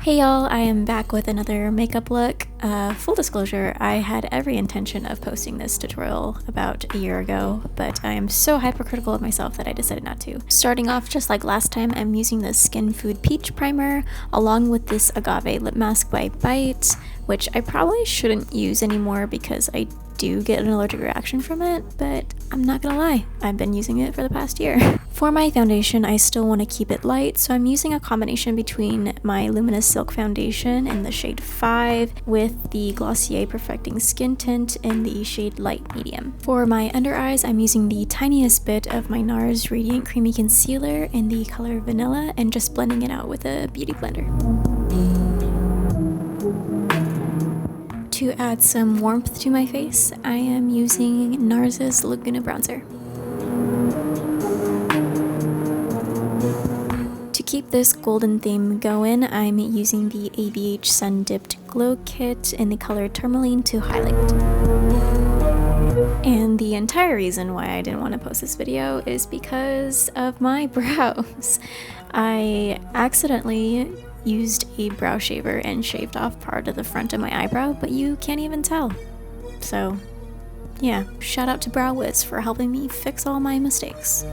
Hey y'all, I am back with another makeup look. Full disclosure, I had every intention of posting this tutorial about a year ago, but I am so hypercritical of myself that I decided not to. Starting off just like last time, I'm using the Skin Food Peach Primer along with this Agave Lip Mask by Bite, which I probably shouldn't use anymore because I do get an allergic reaction from it, but I'm not gonna lie, I've been using it for the past year. For my foundation, I still want to keep it light, so I'm using a combination between my Luminous Silk foundation in the shade 5 with the Glossier Perfecting Skin Tint in the shade Light Medium. For my under eyes, I'm using the tiniest bit of my Nars Radiant Creamy Concealer in the color Vanilla and just blending it out with a beauty blender. To add some warmth to my face, I am using Nars's Laguna bronzer. To keep this golden theme going, I'm using the ABH Sun Dipped Glow Kit in the color Tourmaline to highlight. And the entire reason why I didn't want to post this video is because of my brows. I accidentally used a brow shaver and shaved off part of the front of my eyebrow, but you can't even tell. So yeah, shout out to Brow Wiz for helping me fix all my mistakes.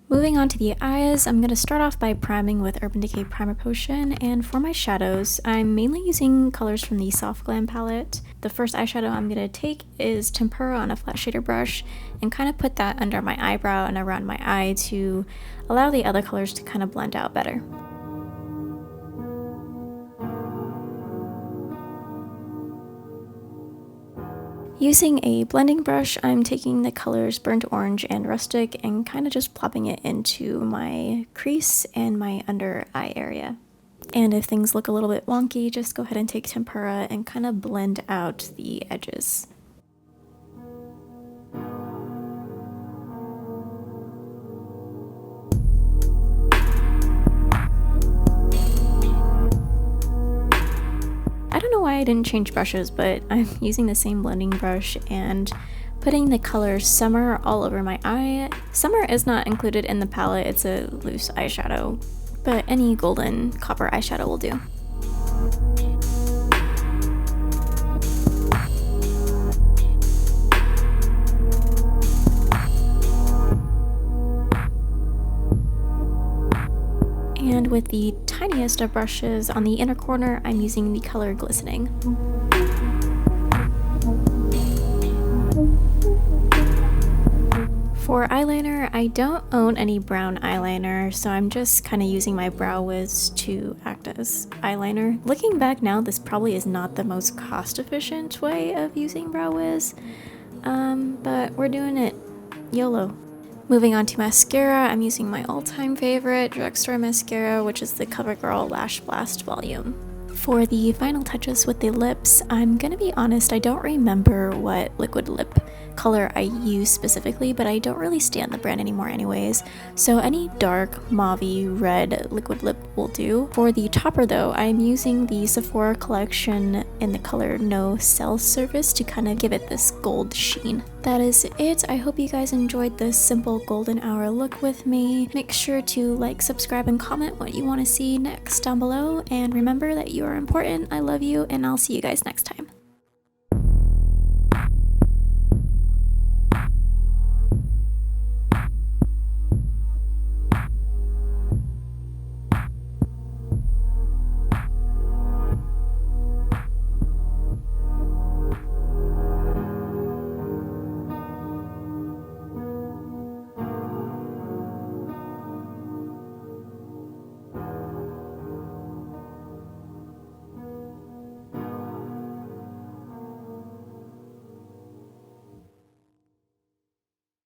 Moving on to the eyes, I'm going to start off by priming with Urban Decay Primer Potion, and for my shadows, I'm mainly using colors from the Soft Glam Palette. The first eyeshadow I'm going to take is Tempera on a flat shader brush and kind of put that under my eyebrow and around my eye to allow the other colors to kind of blend out better. Using a blending brush, I'm taking the colors Burnt Orange and Rustic and kind of just plopping it into my crease and my under eye area. And if things look a little bit wonky, just go ahead and take Tempera and kind of blend out the edges. I don't know why I didn't change brushes, but I'm using the same blending brush and putting the color Summer all over my eye. Summer is not included in the palette, it's a loose eyeshadow, but any golden copper eyeshadow will do. And with the tiniest of brushes on the inner corner, I'm using the color Glistening. For eyeliner, I don't own any brown eyeliner, so I'm just kind of using my Brow Wiz to act as eyeliner. Looking back now, this probably is not the most cost-efficient way of using Brow Wiz, but we're doing it YOLO. Moving on to mascara, I'm using my all-time favorite drugstore mascara, which is the Covergirl Lash Blast Volume. For the final touches with the lips, I'm gonna be honest, I don't remember what liquid lip color I use specifically, but I don't really stand the brand anymore anyways, so any dark mauve-y red liquid lip will do. For the topper though, I'm using the Sephora collection in the color No Cell Surface to kind of give it this gold sheen. That is it. I hope you guys enjoyed this simple golden hour look with me. Make sure to like, subscribe, and comment what you want to see next down below, and remember that you are important. I love you, and I'll see you guys next time.